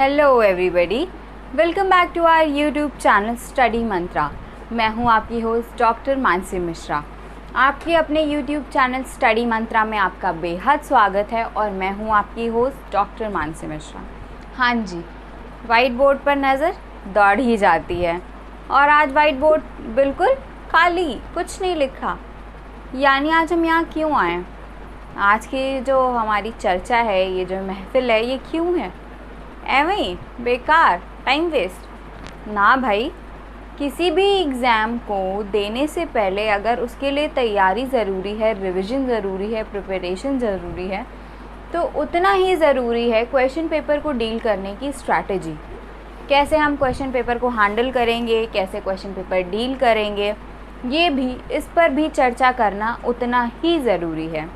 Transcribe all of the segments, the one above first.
Hello everybody, welcome back to our YouTube channel study Mantra. मैं हूं आपकी होस्ट डॉक्टर मानसी मिश्रा। आपके अपने यूट्यूब चैनल स्टडी मंत्रा में आपका बेहद स्वागत है और मैं हूं आपकी होस्ट डॉक्टर मानसी मिश्रा। हाँ जी, वाइट बोर्ड पर नज़र दौड़ ही जाती है और आज वाइट बोर्ड बिल्कुल खाली, कुछ नहीं लिखा। यानी आज हम यहाँ क्यों आए? आज की जो हमारी चर्चा है, ये जो महफिल है, ये क्यों है? एवं ही बेकार, टाइम वेस्ट ना भाई। किसी भी एग्ज़ाम को देने से पहले अगर उसके लिए तैयारी ज़रूरी है, रिवीजन ज़रूरी है, प्रिपरेशन ज़रूरी है, तो उतना ही ज़रूरी है क्वेश्चन पेपर को डील करने की स्ट्रैटेजी। कैसे हम क्वेश्चन पेपर को हैंडल करेंगे, कैसे क्वेश्चन पेपर डील करेंगे, इस पर भी चर्चा करना उतना ही ज़रूरी है।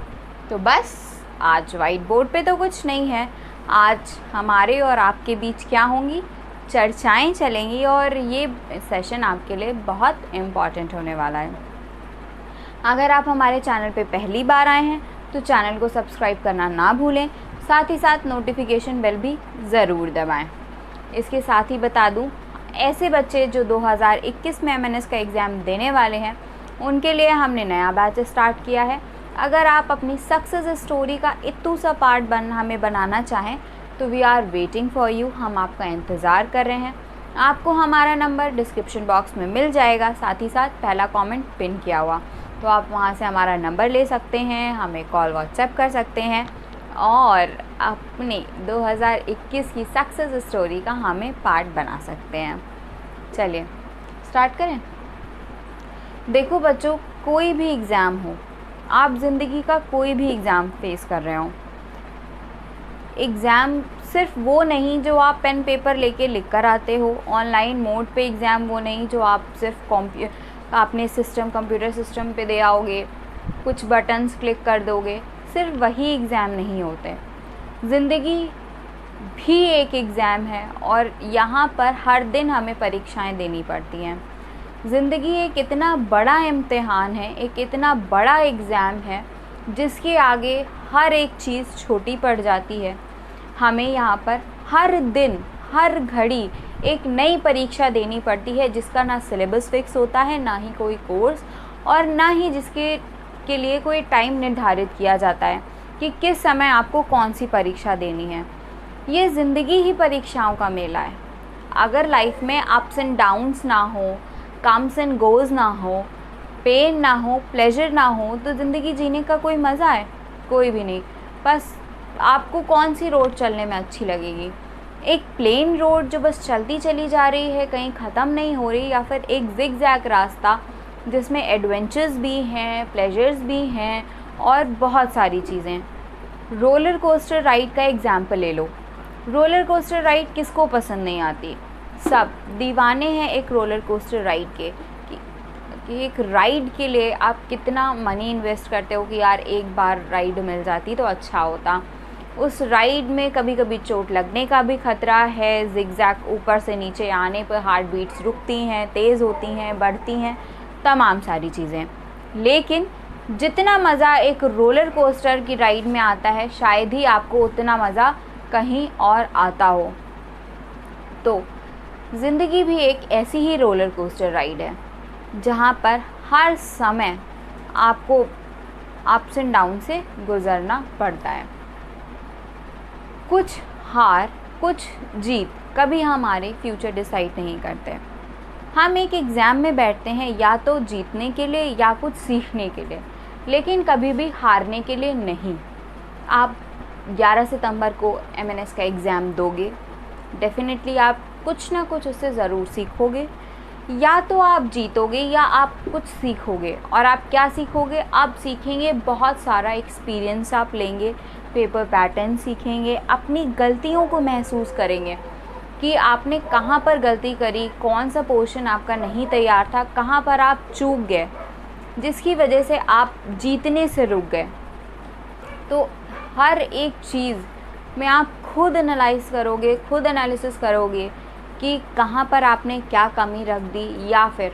तो बस आज वाइट बोर्ड पे तो कुछ नहीं है, आज हमारे और आपके बीच क्या होंगी, चर्चाएं चलेंगी और ये सेशन आपके लिए बहुत इम्पॉर्टेंट होने वाला है। अगर आप हमारे चैनल पे पहली बार आए हैं तो चैनल को सब्सक्राइब करना ना भूलें, साथ ही साथ नोटिफिकेशन बेल भी ज़रूर दबाएं। इसके साथ ही बता दूं, ऐसे बच्चे जो 2021 में MNS का एग्ज़ाम देने वाले हैं, उनके लिए हमने नया बैच स्टार्ट किया है। अगर आप अपनी सक्सेस स्टोरी का इतू सा पार्ट हमें बनाना चाहें तो we are waiting for you. हम आपका इंतज़ार कर रहे हैं। आपको हमारा नंबर डिस्क्रिप्शन बॉक्स में मिल जाएगा, साथ ही साथ पहला कमेंट पिन किया हुआ, तो आप वहां से हमारा नंबर ले सकते हैं, हमें कॉल व्हाट्सएप कर सकते हैं और अपनी 2021 की सक्सेस स्टोरी का हमें पार्ट बना सकते हैं। चलिए स्टार्ट करें। देखो बच्चों, कोई भी एग्ज़ाम हो, आप ज़िंदगी का कोई भी एग्ज़ाम फेस कर रहे हो, एग्ज़ाम सिर्फ वो नहीं जो आप पेन पेपर लेके लिख कर आते हो, ऑनलाइन मोड पे एग्ज़ाम वो नहीं जो आप सिर्फ अपने कंप्यूटर सिस्टम पे दे आओगे, कुछ बटन्स क्लिक कर दोगे, सिर्फ वही एग्ज़ाम नहीं होते। ज़िंदगी भी एक एग्ज़ाम है और यहाँ पर हर दिन हमें परीक्षाएं देनी पड़ती हैं। ज़िंदगी एक इतना बड़ा इम्तिहान है, एक इतना बड़ा एग्ज़ाम है जिसके आगे हर एक चीज़ छोटी पड़ जाती है। हमें यहाँ पर हर दिन, हर घड़ी एक नई परीक्षा देनी पड़ती है जिसका ना सिलेबस फिक्स होता है, ना ही कोई कोर्स और ना ही के लिए कोई टाइम निर्धारित किया जाता है कि किस समय आपको कौन सी परीक्षा देनी है। ये ज़िंदगी ही परीक्षाओं का मेला है। अगर लाइफ में अप्स एंड डाउन्स ना हो, कम्स एंड गोज़ ना हो, पेन ना हो, प्लेजर ना हो, तो ज़िंदगी जीने का कोई मज़ा है? कोई भी नहीं। बस आपको कौन सी रोड चलने में अच्छी लगेगी? एक प्लेन रोड जो बस चलती चली जा रही है, कहीं ख़त्म नहीं हो रही, या फिर एक ज़िगज़ैग रास्ता जिसमें एडवेंचर्स भी हैं, प्लेजर्स भी हैं और बहुत सारी चीज़ें। रोलर कोस्टर राइड का एग्ज़ाम्पल ले लो। रोलर कोस्टर राइड किसको पसंद नहीं आती? सब दीवाने हैं एक रोलर कोस्टर राइड के कि एक राइड के लिए आप कितना मनी इन्वेस्ट करते हो कि यार एक बार राइड मिल जाती तो अच्छा होता। उस राइड में कभी कभी चोट लगने का भी ख़तरा है, ज़िगज़ैग ऊपर से नीचे आने पर हार्ट बीट्स रुकती हैं, तेज़ होती हैं, बढ़ती हैं, तमाम सारी चीज़ें। लेकिन जितना मज़ा एक रोलर कोस्टर की राइड में आता है, शायद ही आपको उतना मज़ा कहीं और आता हो। तो ज़िंदगी भी एक ऐसी ही रोलर कोस्टर राइड है जहाँ पर हर समय आपको अप्स एंड डाउन से गुज़रना पड़ता है। कुछ हार, कुछ जीत कभी हमारे फ्यूचर डिसाइड नहीं करते। हम एक एग्ज़ाम में बैठते हैं या तो जीतने के लिए या कुछ सीखने के लिए, लेकिन कभी भी हारने के लिए नहीं। आप 11 सितंबर को MNS का एग्ज़ाम दोगे, डेफिनेटली आप कुछ ना कुछ उससे ज़रूर सीखोगे। या तो आप जीतोगे या आप कुछ सीखोगे। और आप क्या सीखोगे? आप सीखेंगे बहुत सारा एक्सपीरियंस आप लेंगे, पेपर पैटर्न सीखेंगे, अपनी गलतियों को महसूस करेंगे कि आपने कहाँ पर गलती करी, कौन सा पोर्शन आपका नहीं तैयार था, कहाँ पर आप चूक गए, जिसकी वजह से आप जीतने से रुक गए। तो हर एक चीज़ में आप खुद एनालाइज करोगे, खुद एनालिसिस करोगे कि कहाँ पर आपने क्या कमी रख दी, या फिर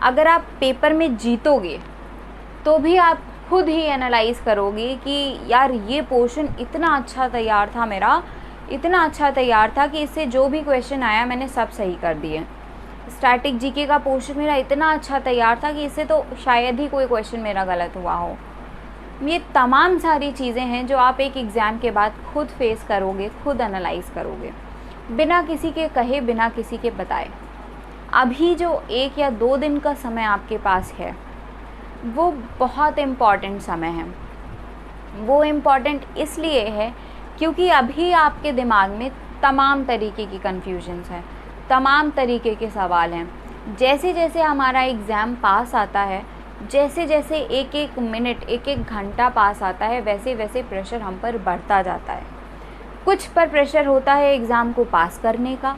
अगर आप पेपर में जीतोगे तो भी आप खुद ही एनालाइज़ करोगे कि यार ये पोर्शन इतना अच्छा तैयार था मेरा इतना अच्छा तैयार था कि इससे जो भी क्वेश्चन आया मैंने सब सही कर दिए। स्टैटिक जीके का पोर्शन मेरा इतना अच्छा तैयार था कि इससे तो शायद ही कोई क्वेश्चन मेरा गलत हुआ हो। ये तमाम सारी चीज़ें हैं जो आप एक एग्ज़ाम के बाद खुद फेस करोगे, खुद एनालाइज करोगे, बिना किसी के कहे, बिना किसी के बताए। अभी जो 1 या 2 दिन का समय आपके पास है वो बहुत इम्पॉर्टेंट समय है। वो इम्पॉर्टेंट इसलिए है क्योंकि अभी आपके दिमाग में तमाम तरीके की कन्फ्यूजन्स हैं, तमाम तरीके के सवाल हैं। जैसे जैसे हमारा एग्ज़ाम पास आता है, जैसे जैसे एक एक मिनट, एक एक घंटा पास आता है, वैसे वैसे प्रेशर हम पर बढ़ता जाता है। कुछ पर प्रेशर होता है एग्ज़ाम को पास करने का,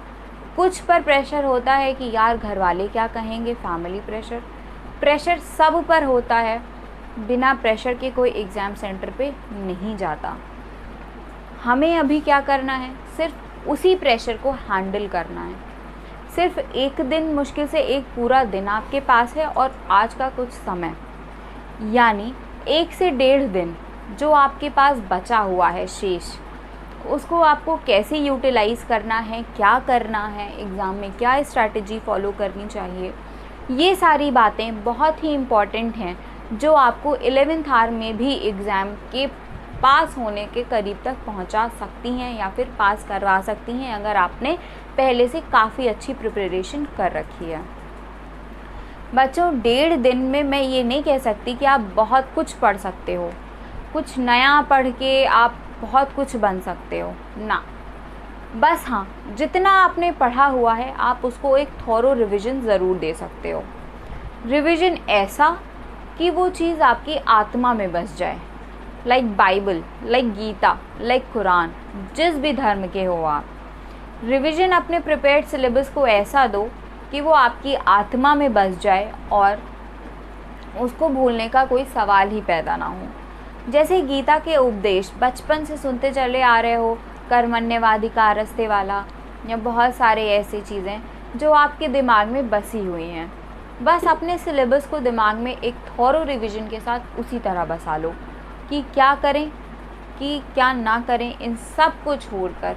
कुछ पर प्रेशर होता है कि यार घर वाले क्या कहेंगे, फैमिली प्रेशर। प्रेशर सब पर होता है, बिना प्रेशर के कोई एग्ज़ाम सेंटर पे नहीं जाता। हमें अभी क्या करना है, सिर्फ उसी प्रेशर को हैंडल करना है। सिर्फ एक दिन, मुश्किल से एक पूरा दिन आपके पास है और आज का कुछ समय, यानी 1 से 1.5 दिन जो आपके पास बचा हुआ है शेष, उसको आपको कैसे यूटिलाइज़ करना है, क्या करना है, एग्ज़ाम में क्या स्ट्रैटेजी फॉलो करनी चाहिए, ये सारी बातें बहुत ही इम्पॉर्टेंट हैं जो आपको 11th आवर में भी एग्ज़ाम के पास होने के करीब तक पहुंचा सकती हैं या फिर पास करवा सकती हैं अगर आपने पहले से काफ़ी अच्छी प्रिपरेशन कर रखी है। बच्चों, 1.5 दिन में मैं ये नहीं कह सकती कि आप बहुत कुछ पढ़ सकते हो, कुछ नया पढ़ के आप बहुत कुछ बन सकते हो ना। बस हाँ, जितना आपने पढ़ा हुआ है आप उसको एक थॉरो रिवीजन ज़रूर दे सकते हो। रिवीजन ऐसा कि वो चीज़ आपकी आत्मा में बस जाए, like Bible, like Gita, like Quran, जिस भी धर्म के हो आप। रिवीजन अपने प्रिपेयर्ड सिलेबस को ऐसा दो कि वो आपकी आत्मा में बस जाए और उसको भूलने का कोई सवाल ही पैदा ना हो। जैसे गीता के उपदेश बचपन से सुनते चले आ रहे हो, कर्मण्येवाधिकारस्ते वाला, या बहुत सारे ऐसी चीज़ें जो आपके दिमाग में बसी हुई हैं, बस अपने सिलेबस को दिमाग में एक थॉरो रिवीजन के साथ उसी तरह बसा लो कि क्या करें कि क्या ना करें। इन सब को छोड़कर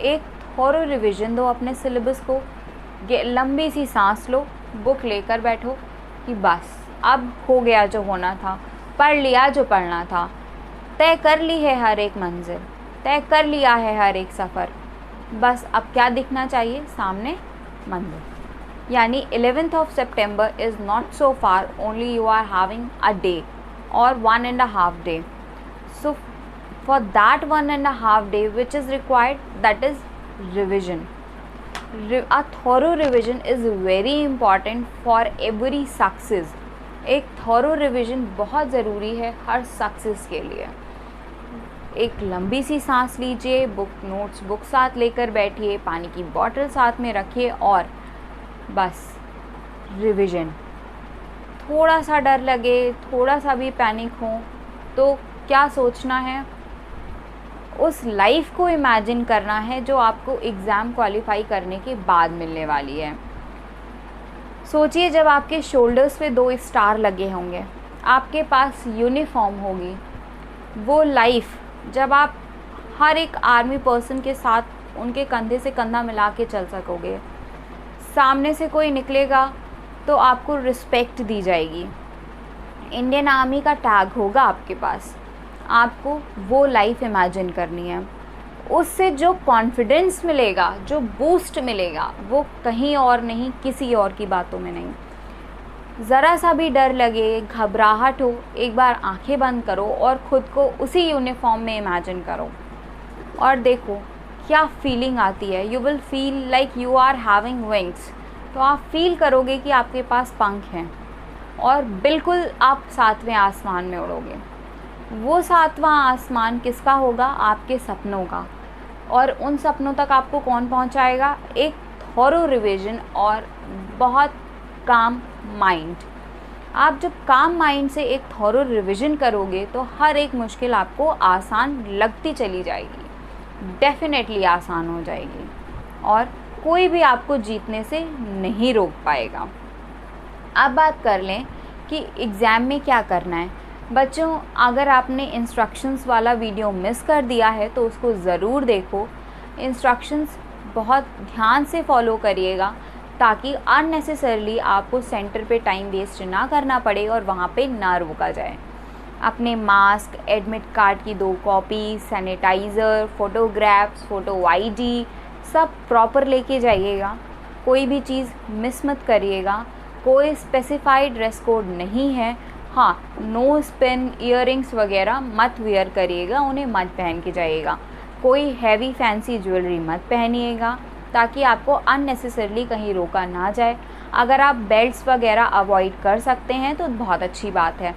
एक थॉरो रिवीजन दो अपने सिलेबस को। लंबी सी सांस लो, बुक लेकर बैठो कि बस अब हो गया जो होना था, पढ़ लिया जो पढ़ना था, तय कर ली है हर एक मंजिल, तय कर लिया है हर एक सफ़र। बस अब क्या दिखना चाहिए सामने, मंजिल। यानी 11th of September is not so far, only you are having a day or 1.5 day. So for that 1.5 day which is required, that is revision. A thorough revision is very important for every success. एक thorough revision बहुत ज़रूरी है हर success के लिए। एक लंबी सी सांस लीजिए, बुक साथ लेकर बैठिए, पानी की बोतल साथ में रखिए और बस रिवीजन। थोड़ा सा डर लगे, थोड़ा सा भी पैनिक हो तो क्या सोचना है, उस लाइफ को इमेजिन करना है जो आपको एग्ज़ाम क्वालिफाई करने के बाद मिलने वाली है। सोचिए जब आपके शोल्डर्स पे 2 स्टार लगे होंगे, आपके पास यूनिफॉर्म होगी, वो लाइफ जब आप हर एक आर्मी पर्सन के साथ उनके कंधे से कंधा मिला के चल सकोगे, सामने से कोई निकलेगा तो आपको रिस्पेक्ट दी जाएगी, इंडियन आर्मी का टैग होगा आपके पास, आपको वो लाइफ इमेजिन करनी है। उससे जो कॉन्फिडेंस मिलेगा, जो बूस्ट मिलेगा, वो कहीं और नहीं, किसी और की बातों में नहीं। ज़रा सा भी डर लगे, घबराहट हो, एक बार आंखें बंद करो और ख़ुद को उसी यूनिफॉर्म में इमेजिन करो और देखो क्या फीलिंग आती है। You will feel like you are having wings. तो आप फील करोगे कि आपके पास पंख हैं और बिल्कुल आप 7वें आसमान में उड़ोगे। वो 7वां आसमान किसका होगा? आपके सपनों का। और उन सपनों तक आपको कौन पहुंचाएगा? एक थॉरो रिवीजन और बहुत काम माइंड। आप जब काम माइंड से एक थॉरो रिवीजन करोगे तो हर एक मुश्किल आपको आसान लगती चली जाएगी, डेफिनेटली आसान हो जाएगी और कोई भी आपको जीतने से नहीं रोक पाएगा। अब बात कर लें कि एग्ज़ाम में क्या करना है। बच्चों, अगर आपने इंस्ट्रक्शंस वाला वीडियो मिस कर दिया है तो उसको ज़रूर देखो। इंस्ट्रक्शंस बहुत ध्यान से फॉलो करिएगा ताकि अननेसेसरली आपको सेंटर पे टाइम वेस्ट ना करना पड़े और वहाँ पे ना रुका जाए। अपने मास्क, एडमिट कार्ड की 2 copy, sanitiser, photographs, photo ID सब प्रॉपर लेके जाइएगा। कोई भी चीज़ मिस मत करिएगा। कोई स्पेसिफाइड ड्रेस कोड नहीं है। हाँ, नो स्पिन, ईयरिंग्स वगैरह मत वेयर करिएगा, उन्हें मत पहन के जाइएगा। कोई हैवी फैंसी ज्वेलरी मत पहनिएगा ताकि आपको अननेसेसरली कहीं रोका ना जाए। अगर आप बेल्ट्स वगैरह अवॉइड कर सकते हैं तो बहुत अच्छी बात है,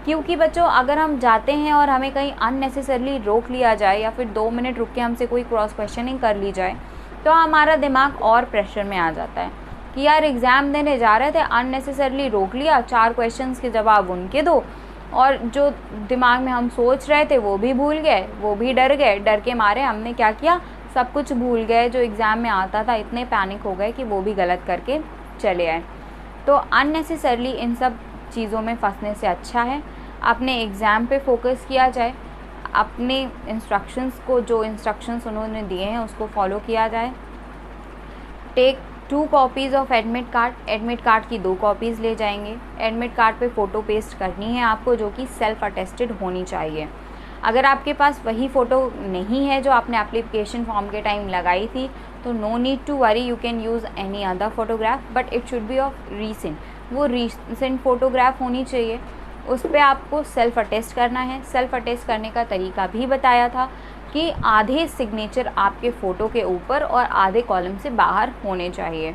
क्योंकि बच्चों अगर हम जाते हैं और हमें कहीं अननेसेसरली रोक लिया जाए या फिर 2 मिनट रुक के हमसे कोई क्रॉस क्वेश्चनिंग कर ली जाए तो हमारा दिमाग और प्रेशर में आ जाता है कि यार एग्ज़ाम देने जा रहे थे, अननेसेसरली रोक लिया, 4 क्वेश्चंस के जवाब उनके दो और जो दिमाग में हम सोच रहे थे वो भी भूल गए, वो भी डर गए। डर के मारे हमने क्या किया, सब कुछ भूल गए जो एग्ज़ाम में आता था। इतने पैनिक हो गए कि वो भी गलत करके चले आए। तो अननेसेसरली इन सब चीज़ों में फंसने से अच्छा है अपने एग्ज़ाम पे फोकस किया जाए, अपने इंस्ट्रक्शंस को, जो इंस्ट्रक्शंस उन्होंने दिए हैं उसको फॉलो किया जाए। Take 2 copies of admit card की 2 कॉपीज़ ले जाएंगे। एडमिट कार्ड पे फ़ोटो पेस्ट करनी है आपको, जो कि सेल्फ़ अटेस्टेड होनी चाहिए। अगर आपके पास वही फ़ोटो नहीं है जो आपने एप्लीकेशन फॉर्म के टाइम लगाई थी तो no need to worry, you can use any other photograph but it should be of recent. वो रीसेंट फ़ोटोग्राफ होनी चाहिए। उस पर आपको सेल्फ़ अटेस्ट करना है। सेल्फ़ अटेस्ट करने का तरीका भी बताया था कि आधे सिग्नेचर आपके फ़ोटो के ऊपर और आधे कॉलम से बाहर होने चाहिए।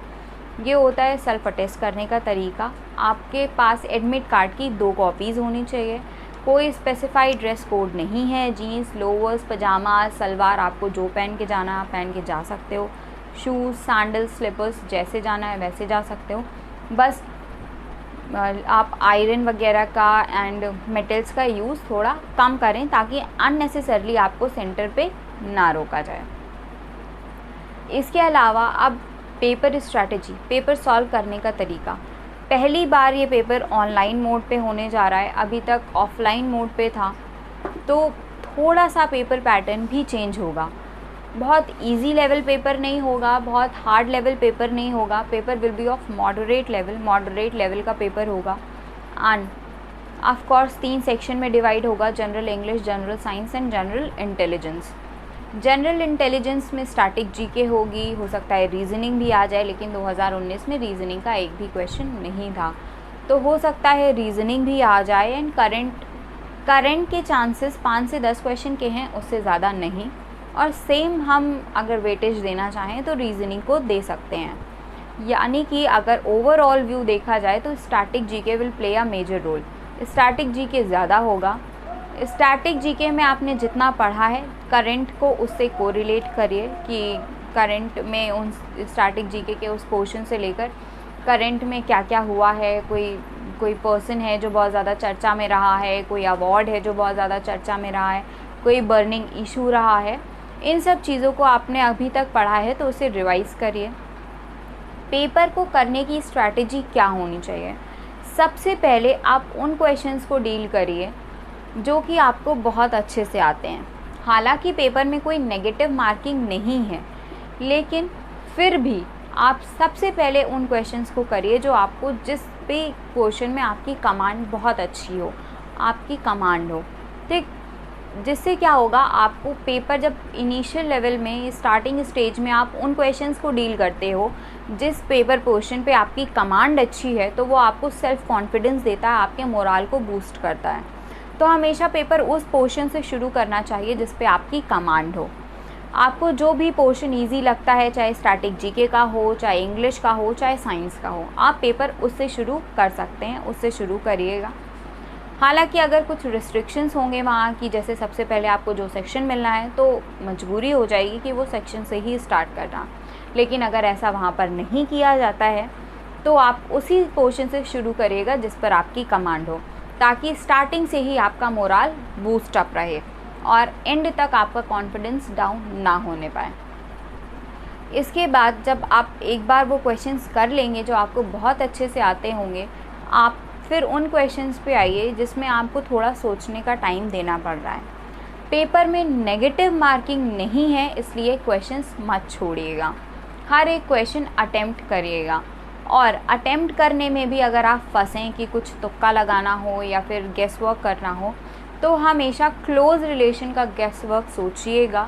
ये होता है सेल्फ़ अटेस्ट करने का तरीका। आपके पास एडमिट कार्ड की 2 कॉपीज़ होनी चाहिए। कोई स्पेसिफाइड ड्रेस कोड नहीं है। जीन्स, लोवर्स, पजामा, सलवार, आपको जो पहन के जाना आप पहन के जा सकते हो। शूज़, सैंडल्स, स्लीपर्स, जैसे जाना है वैसे जा सकते हो। बस आप आयरन वगैरह का एंड मेटल्स का यूज़ थोड़ा कम करें ताकि अननेसेसरली आपको सेंटर पे ना रोका जाए। इसके अलावा अब पेपर स्ट्रैटेजी, पेपर सॉल्व करने का तरीका। पहली बार ये पेपर ऑनलाइन मोड पे होने जा रहा है, अभी तक ऑफलाइन मोड पे था, तो थोड़ा सा पेपर पैटर्न भी चेंज होगा। बहुत इजी लेवल पेपर नहीं होगा, बहुत हार्ड लेवल पेपर नहीं होगा। Paper will be of moderate level का पेपर होगा। एंड ऑफ कोर्स 3 सेक्शन में डिवाइड होगा, general English, general science and general intelligence. General intelligence में स्टैटिक जीके होगी, हो सकता है रीजनिंग भी आ जाए, लेकिन 2019 में रीजनिंग का एक भी क्वेश्चन नहीं था, तो हो सकता है रीजनिंग भी आ जाए। एंड करंट के चांसेस 5 से 10 क्वेश्चन के हैं, उससे ज़्यादा नहीं। और सेम हम अगर वेटेज देना चाहें तो रीजनिंग को दे सकते हैं। यानी कि अगर ओवरऑल व्यू देखा जाए तो static GK will play a major role. Static GK ज़्यादा होगा। स्टैटिक जीके में आपने जितना पढ़ा है करंट को उससे कोरिलेट करिए कि करंट में उन स्टैटिक जीके के उस पोर्शन से लेकर करंट में क्या क्या हुआ है। कोई पर्सन है जो बहुत ज़्यादा चर्चा में रहा है, कोई अवार्ड है जो बहुत ज़्यादा चर्चा में रहा है, कोई बर्निंग इशू रहा है। इन सब चीज़ों को आपने अभी तक पढ़ा है तो उसे रिवाइज़ करिए। पेपर को करने की स्ट्रैटेजी क्या होनी चाहिए? सबसे पहले आप उन क्वेश्चंस को डील करिए जो कि आपको बहुत अच्छे से आते हैं। हालांकि पेपर में कोई नेगेटिव मार्किंग नहीं है, लेकिन फिर भी आप सबसे पहले उन क्वेश्चंस को करिए जो आपको, जिस पे क्वेश्चन में आपकी कमांड बहुत अच्छी हो, आपकी कमांड हो, ठीक। जिससे क्या होगा, आपको पेपर जब इनिशियल लेवल में, स्टार्टिंग स्टेज में आप उन क्वेश्चंस को डील करते हो जिस पेपर पोर्शन पे आपकी कमांड अच्छी है, तो वो आपको सेल्फ कॉन्फिडेंस देता है, आपके मोराल को बूस्ट करता है। तो हमेशा पेपर उस पोर्शन से शुरू करना चाहिए जिस पे आपकी कमांड हो। आपको जो भी पोर्शन ईजी लगता है, चाहे स्टैटिक जीके का हो, चाहे इंग्लिश का हो, चाहे साइंस का हो, आप पेपर उससे शुरू कर सकते हैं, उससे शुरू करिएगा। हालांकि अगर कुछ रिस्ट्रिक्शंस होंगे वहाँ की, जैसे सबसे पहले आपको जो सेक्शन मिलना है तो मजबूरी हो जाएगी कि वो सेक्शन से ही स्टार्ट करना, लेकिन अगर ऐसा वहाँ पर नहीं किया जाता है तो आप उसी पोर्शन से शुरू करिएगा जिस पर आपकी कमांड हो, ताकि स्टार्टिंग से ही आपका मोराल बूस्ट अप रहे और एंड तक आपका कॉन्फिडेंस डाउन ना होने पाए। इसके बाद जब आप एक बार वो क्वेश्चंस कर लेंगे जो आपको बहुत अच्छे से आते होंगे, आप फिर उन क्वेश्चंस पे आइए जिसमें आपको थोड़ा सोचने का टाइम देना पड़ रहा है। पेपर में नेगेटिव मार्किंग नहीं है, इसलिए क्वेश्चंस मत छोड़िएगा, हर एक क्वेश्चन अटेम्प्ट करिएगा। और अटेम्प्ट करने में भी अगर आप फंसें कि कुछ तुक्का लगाना हो या फिर गेस वर्क करना हो, तो हमेशा क्लोज रिलेशन का गेस वर्क सोचिएगा।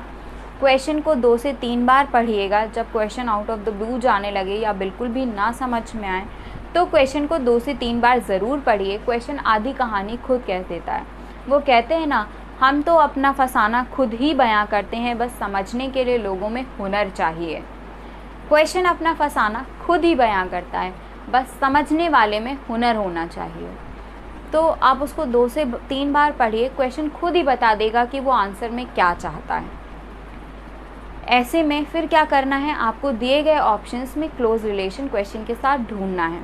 क्वेश्चन को 2 से 3 बार पढ़िएगा। जब question out of the blue जाने लगे या बिल्कुल भी ना समझ में आए, तो क्वेश्चन को 2 से 3 बार ज़रूर पढ़िए। क्वेश्चन आधी कहानी खुद कह देता है। वो कहते हैं ना, हम तो अपना फसाना खुद ही बयां करते हैं, बस समझने के लिए लोगों में हुनर चाहिए। क्वेश्चन अपना फसाना खुद ही बयां करता है, बस समझने वाले में हुनर होना चाहिए। तो आप उसको 2 से 3 बार पढ़िए, क्वेश्चन खुद ही बता देगा कि वो आंसर में क्या चाहता है। ऐसे में फिर क्या करना है, आपको दिए गए ऑप्शंस में क्लोज रिलेशन क्वेश्चन के साथ ढूंढना है।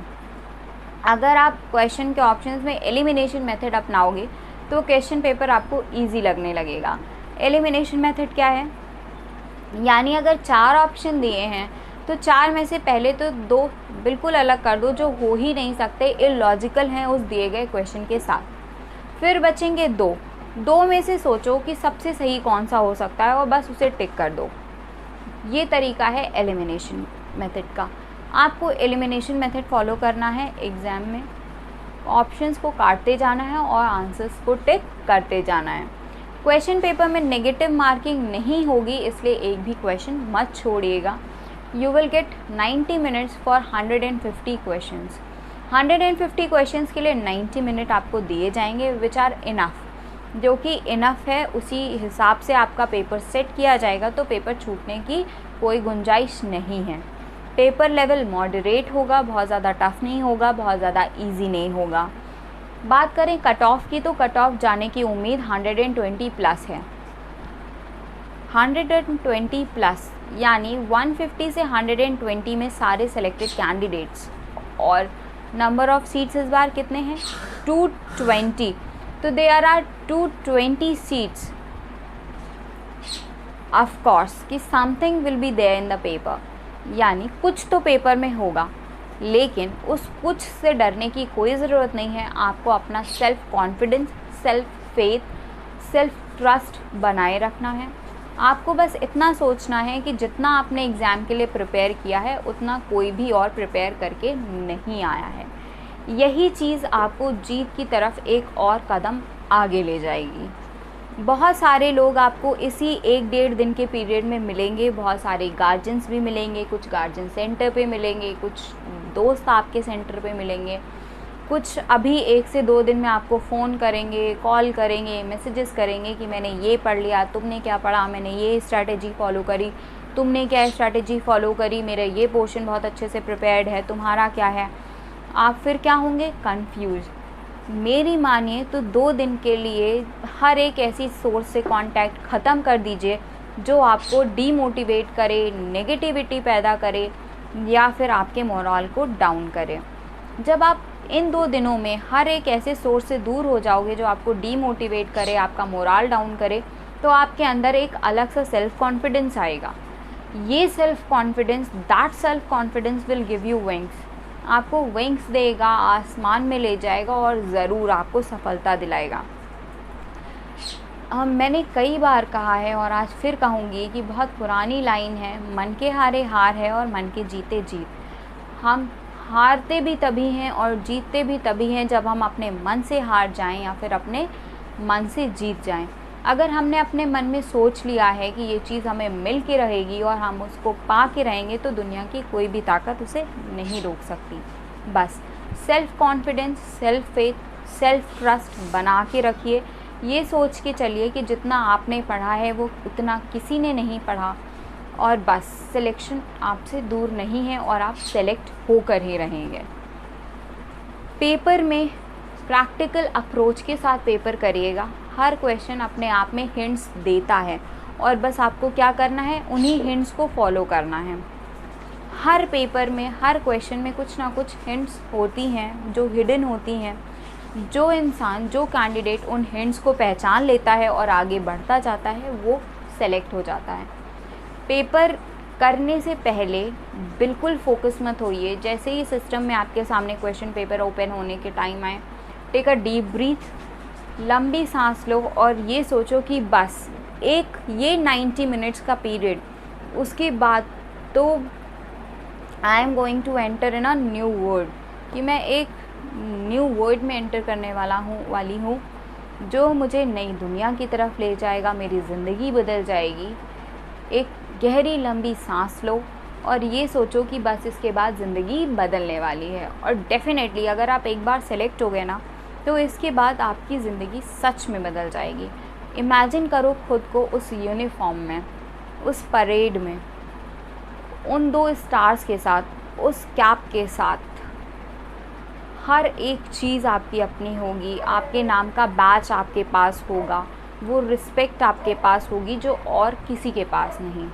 अगर आप क्वेश्चन के ऑप्शंस में एलिमिनेशन मेथड अपनाओगे तो क्वेश्चन पेपर आपको ईजी लगने लगेगा। एलिमिनेशन मेथड क्या है, यानी अगर 4 ऑप्शन दिए हैं तो 4 में से पहले तो 2 बिल्कुल अलग कर दो, जो हो ही नहीं सकते, इलॉजिकल हैं उस दिए गए क्वेश्चन के साथ। फिर बचेंगे 2 में से सोचो कि सबसे सही कौन सा हो सकता है और बस उसे टिक कर दो। ये तरीका है एलिमिनेशन मेथड का। आपको एलिमिनेशन मेथड फॉलो करना है एग्ज़ाम में, ऑप्शंस को काटते जाना है और आंसर्स को टिक करते जाना है। क्वेश्चन पेपर में नेगेटिव मार्किंग नहीं होगी, इसलिए एक भी क्वेश्चन मत छोड़िएगा। You will get 90 minutes for 150 questions. 150 questions के लिए 90 मिनट आपको दिए जाएंगे, विच आर इनफ, जो कि इनफ है। उसी हिसाब से आपका पेपर सेट किया जाएगा, तो पेपर छूटने की कोई गुंजाइश नहीं है। पेपर लेवल मॉडरेट होगा, बहुत ज़्यादा टफ नहीं होगा, बहुत ज़्यादा इजी नहीं होगा। बात करें कट ऑफ की, तो कट ऑफ जाने की उम्मीद 120 प्लस है। 120 प्लस यानी 150 से 120 में सारे सेलेक्टेड कैंडिडेट्स, और नंबर ऑफ सीट्स इस बार कितने हैं, 220, तो there are 220 seats. Of course कि something will be there in the paper, यानी कुछ तो पेपर में होगा, लेकिन उस कुछ से डरने की कोई ज़रूरत नहीं है। आपको अपना self confidence, self faith, self trust बनाए रखना है। आपको बस इतना सोचना है कि जितना आपने एग्ज़ाम के लिए प्रिपेयर किया है, उतना कोई भी और प्रिपेयर करके नहीं आया है। यही चीज़ आपको जीत की तरफ एक और कदम आगे ले जाएगी। बहुत सारे लोग आपको इसी 1-1.5 दिन के पीरियड में मिलेंगे। बहुत सारे गार्जियंस भी मिलेंगे, कुछ गार्जियन सेंटर पे मिलेंगे, कुछ दोस्त आपके सेंटर पे मिलेंगे, कुछ अभी 1 से 2 दिन में आपको फ़ोन करेंगे, कॉल करेंगे, मैसेजेस करेंगे कि मैंने ये पढ़ लिया, तुमने क्या पढ़ा, मैंने ये स्ट्रैटेजी फॉलो करी, तुमने क्या स्ट्रैटेजी फॉलो करी, मेरा ये पोर्शन बहुत अच्छे से प्रिपेयर्ड है, तुम्हारा क्या है। आप फिर क्या होंगे, कन्फ्यूज। मेरी मानिए तो 2 दिन के लिए हर एक ऐसी सोर्स से कांटेक्ट ख़त्म कर दीजिए जो आपको डीमोटिवेट करे, नेगेटिविटी पैदा करे या फिर आपके मोरल को डाउन करे। जब आप इन 2 दिनों में हर एक ऐसे सोर्स से दूर हो जाओगे जो आपको डीमोटिवेट करे, आपका मोरल डाउन करे, तो आपके अंदर एक अलग सा सेल्फ कॉन्फिडेंस आएगा। ये self confidence, that self confidence will give you wings. आपको विंग्स देगा, आसमान में ले जाएगा और ज़रूर आपको सफलता दिलाएगा। मैंने कई बार कहा है और आज फिर कहूँगी कि बहुत पुरानी लाइन है, मन के हारे हार है और मन के जीते जीत। हम हारते भी तभी हैं और जीतते भी तभी हैं जब हम अपने मन से हार जाएं या फिर अपने मन से जीत जाएं। अगर हमने अपने मन में सोच लिया है कि ये चीज़ हमें मिल के रहेगी और हम उसको पा के रहेंगे, तो दुनिया की कोई भी ताकत उसे नहीं रोक सकती। बस self confidence, self faith, self trust बना के रखिए। ये सोच के चलिए कि जितना आपने पढ़ा है वो उतना किसी ने नहीं पढ़ा, और बस सिलेक्शन आपसे दूर नहीं है और आप सेलेक्ट होकर ही रहेंगे। पेपर में प्रैक्टिकल अप्रोच के साथ पेपर करिएगा। हर क्वेश्चन अपने आप में हिंट्स देता है और बस आपको क्या करना है, उन्हीं हिंट्स को फॉलो करना है। हर पेपर में, हर क्वेश्चन में कुछ ना कुछ हिंट्स होती हैं जो हिडन होती हैं। जो इंसान, जो कैंडिडेट उन हिंट्स को पहचान लेता है और आगे बढ़ता जाता है, वो सेलेक्ट हो जाता है। पेपर करने से पहले बिल्कुल फोकस मत होइए। जैसे ही सिस्टम में आपके सामने क्वेश्चन पेपर ओपन होने के टाइम आए, टेक अ डीप ब्रीथ, लंबी सांस लो और ये सोचो कि बस एक ये 90 मिनट्स का पीरियड, उसके बाद तो I am going to enter in a new world, कि मैं एक न्यू वर्ल्ड में एंटर करने वाली हूँ जो मुझे नई दुनिया की तरफ ले जाएगा, मेरी ज़िंदगी बदल जाएगी। एक गहरी लंबी सांस लो और ये सोचो कि बस इसके बाद ज़िंदगी बदलने वाली है। और डेफ़िनेटली अगर आप एक बार सेलेक्ट हो गए ना, तो इसके बाद आपकी ज़िंदगी सच में बदल जाएगी। इमेजिन करो खुद को उस यूनिफॉर्म में, उस परेड में, उन 2 स्टार्स के साथ, उस कैप के साथ। हर एक चीज़ आपकी अपनी होगी, आपके नाम का बैच आपके पास होगा, वो रिस्पेक्ट आपके पास होगी जो और किसी के पास नहीं।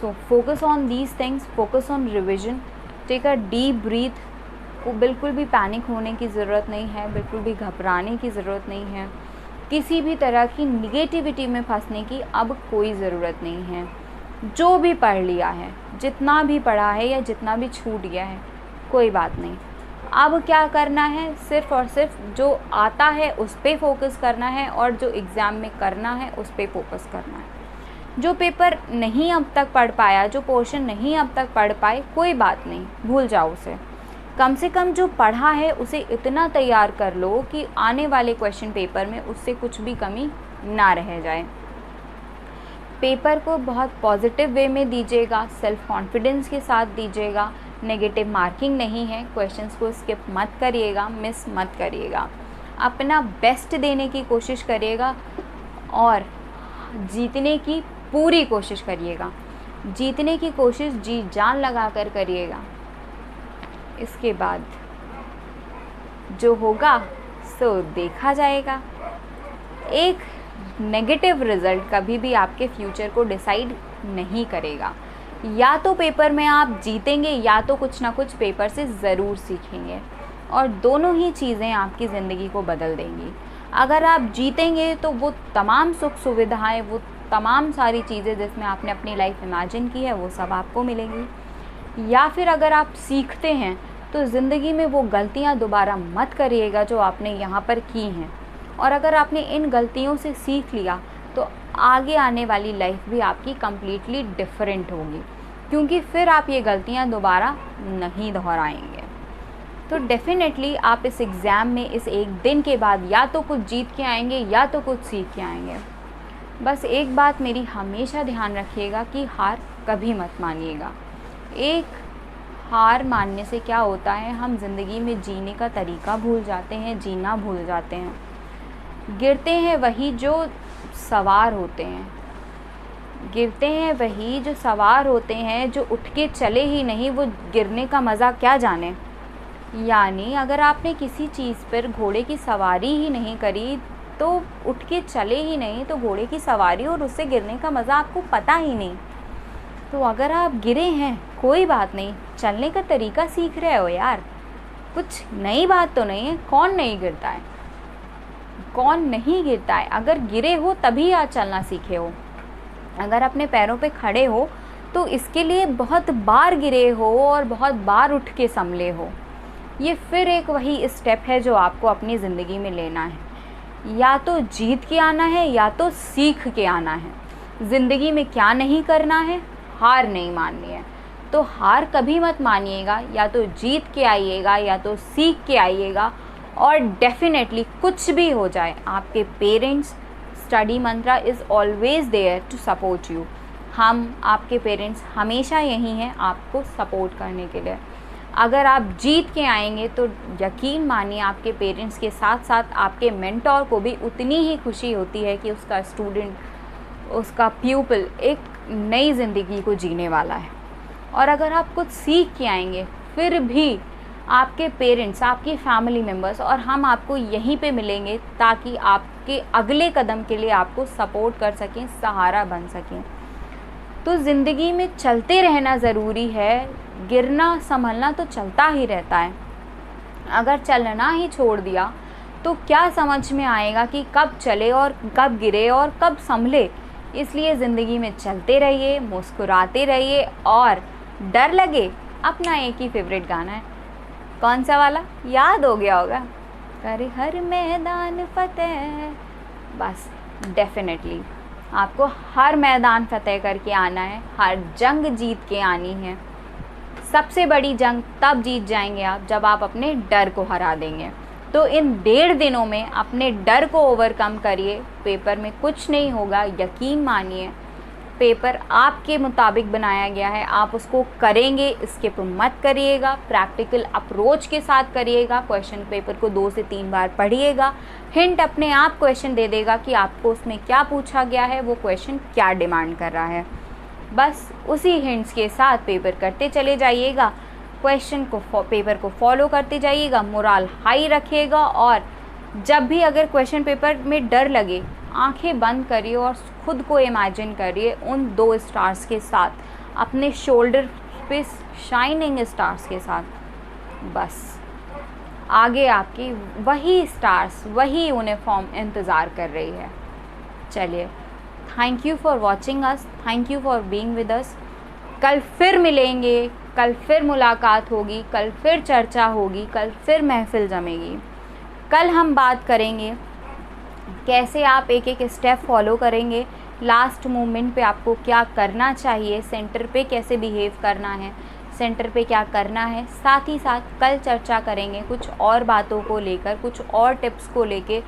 So focus on these things, focus on revision, take a deep breath. को बिल्कुल भी पैनिक होने की ज़रूरत नहीं है, बिल्कुल भी घबराने की ज़रूरत नहीं है, किसी भी तरह की निगेटिविटी में फंसने की अब कोई ज़रूरत नहीं है। जो भी पढ़ लिया है, जितना भी पढ़ा है या जितना भी छूट गया है, कोई बात नहीं। अब क्या करना है, सिर्फ़ और सिर्फ जो आता है उस पे फोकस करना है और जो एग्ज़ाम में करना है उस पे फोकस करना है। जो पेपर नहीं अब तक पढ़ पाया, जो पोर्शन नहीं अब तक पढ़ पाए, कोई बात नहीं, भूल जाओ उसे। कम से कम जो पढ़ा है उसे इतना तैयार कर लो कि आने वाले क्वेश्चन पेपर में उससे कुछ भी कमी ना रह जाए। पेपर को बहुत पॉजिटिव वे में दीजिएगा, सेल्फ़ कॉन्फिडेंस के साथ दीजिएगा। नेगेटिव मार्किंग नहीं है, क्वेश्चंस को स्किप मत करिएगा, मिस मत करिएगा। अपना बेस्ट देने की कोशिश करिएगा और जीतने की पूरी कोशिश करिएगा। जीतने की कोशिश जी जान लगा कर करिएगा। इसके बाद जो होगा सो देखा जाएगा। एक नेगेटिव रिज़ल्ट कभी भी आपके फ्यूचर को डिसाइड नहीं करेगा। या तो पेपर में आप जीतेंगे या तो कुछ ना कुछ पेपर से ज़रूर सीखेंगे, और दोनों ही चीज़ें आपकी ज़िंदगी को बदल देंगी। अगर आप जीतेंगे तो वो तमाम सुख सुविधाएं, वो तमाम सारी चीज़ें जिसमें आपने अपनी लाइफ इमेजिन की है, वो सब आपको मिलेंगी। या फिर अगर आप सीखते हैं तो ज़िंदगी में वो गलतियां दोबारा मत करिएगा जो आपने यहाँ पर की हैं। और अगर आपने इन गलतियों से सीख लिया तो आगे आने वाली लाइफ भी आपकी कम्प्लीटली डिफरेंट होगी, क्योंकि फिर आप ये गलतियाँ दोबारा नहीं दोहराएंगे। तो डेफ़िनेटली आप इस एग्ज़ाम में इस एक दिन के बाद या तो कुछ जीत के आएंगे या तो कुछ सीख के आएंगे। बस एक बात मेरी हमेशा ध्यान रखिएगा कि हार कभी मत मानिएगा। एक हार मानने से क्या होता है, हम ज़िंदगी में जीने का तरीका भूल जाते हैं, जीना भूल जाते हैं। गिरते हैं वही जो सवार होते हैं, गिरते हैं वही जो सवार होते हैं, जो उठ के चले ही नहीं, वो गिरने का मज़ा क्या जाने। यानी अगर आपने किसी चीज़ पर घोड़े की सवारी ही नहीं करी, तो उठ के चले ही नहीं, तो घोड़े की सवारी और उससे गिरने का मज़ा आपको पता ही नहीं। तो अगर आप गिरे हैं कोई बात नहीं, चलने का तरीका सीख रहे हो यार, कुछ नई बात तो नहीं है। कौन नहीं गिरता है, कौन नहीं गिरता है। अगर गिरे हो तभी आज चलना सीखे हो। अगर अपने पैरों पे खड़े हो तो इसके लिए बहुत बार गिरे हो और बहुत बार उठ के संभले हो। ये फिर एक वही स्टेप है जो आपको अपनी ज़िंदगी में लेना है। या तो जीत के आना है या तो सीख के आना है। ज़िंदगी में क्या नहीं करना है, हार नहीं माननी है। तो हार कभी मत मानिएगा, या तो जीत के आइएगा या तो सीख के आइएगा। और डेफिनेटली कुछ भी हो जाए, आपके parents, Study Mantra is always there to support you. हम आपके पेरेंट्स हमेशा यहीं हैं आपको सपोर्ट करने के लिए। अगर आप जीत के आएंगे तो यकीन मानिए आपके पेरेंट्स के साथ साथ आपके मेंटोर को भी उतनी ही खुशी होती है कि उसका स्टूडेंट, उसका प्यूपिल एक नई ज़िंदगी को जीने वाला है। और अगर आप कुछ सीख के आएंगे फिर भी आपके पेरेंट्स, आपकी फैमिली मेम्बर्स और हम आपको यहीं पे मिलेंगे ताकि आपके अगले कदम के लिए आपको सपोर्ट कर सकें, सहारा बन सकें। तो ज़िंदगी में चलते रहना ज़रूरी है, गिरना संभलना तो चलता ही रहता है। अगर चलना ही छोड़ दिया तो क्या समझ में आएगा कि कब चले और कब गिरे और कब संभले। इसलिए ज़िंदगी में चलते रहिए, मुस्कुराते रहिए और डर लगे। अपना एक ही फेवरेट गाना है, कौन सा वाला, याद हो गया होगा, करे हर मैदान फतेह। बस डेफिनेटली आपको हर मैदान फतेह करके आना है, हर जंग जीत के आनी है। सबसे बड़ी जंग तब जीत जाएंगे आप जब आप अपने डर को हरा देंगे। तो इन 1.5 दिनों में अपने डर को ओवरकम करिए। पेपर में कुछ नहीं होगा, यकीन मानिए। पेपर आपके मुताबिक बनाया गया है, आप उसको करेंगे, स्किप मत करिएगा, प्रैक्टिकल अप्रोच के साथ करिएगा। क्वेश्चन पेपर को 2 से 3 बार पढ़िएगा। हिंट अपने आप क्वेश्चन दे देगा कि आपको उसमें क्या पूछा गया है, वो क्वेश्चन क्या डिमांड कर रहा है। बस उसी हिंट्स के साथ पेपर करते चले जाइएगा, क्वेश्चन को पेपर को फॉलो करते जाइएगा, मोराल हाई रखिएगा। और जब भी अगर क्वेश्चन पेपर में डर लगे, आंखें बंद करिए और खुद को इमेजिन करिए उन 2 स्टार्स के साथ, अपने शोल्डर पे शाइनिंग स्टार्स के साथ। बस आगे आपकी वही स्टार्स, वही यूनिफॉर्म इंतज़ार कर रही है। चलिए, thank you for watching us, thank you for being with us. कल फिर मिलेंगे, कल फिर मुलाकात होगी, कल फिर चर्चा होगी, कल फिर महफिल जमेगी। कल हम बात करेंगे कैसे आप एक एक स्टेप फॉलो करेंगे, लास्ट मोमेंट पे आपको क्या करना चाहिए, सेंटर पे कैसे बिहेव करना है, सेंटर पे क्या करना है। साथ ही साथ कल चर्चा करेंगे कुछ और बातों को लेकर, कुछ और टिप्स को लेके,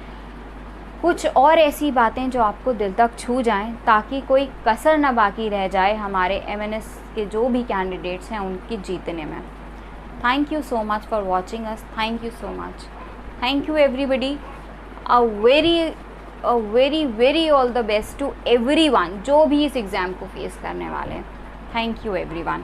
कुछ और ऐसी बातें जो आपको दिल तक छू जाएं, ताकि कोई कसर ना बाकी रह जाए हमारे MNS के जो भी कैंडिडेट्स हैं उनकी जीतने में। Thank you so much for watching us, thank you so much, thank you everybody. A very all the best to everyone जो भी इस एग्ज़ाम को फेस करने वाले हैं। Thank you everyone.